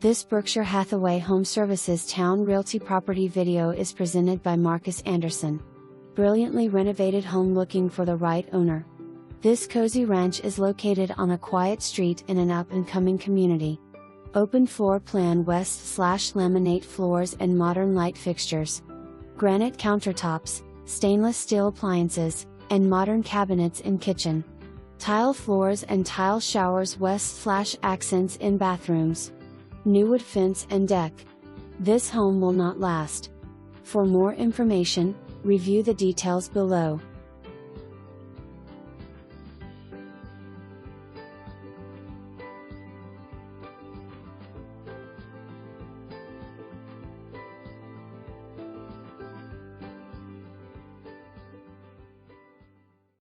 This Berkshire Hathaway HomeServices Towne Realty property video is presented by Marcus.Anderson. Brilliantly renovated home looking for the right owner. This cozy ranch is located on a quiet street in an up-and-coming community. Open floor plan west/laminate floors and modern light fixtures. Granite countertops, stainless steel appliances, and modern cabinets in kitchen. Tile floors and tile showers west/accents in bathrooms. New wood fence and deck. This home will not last. For more information, review the details below.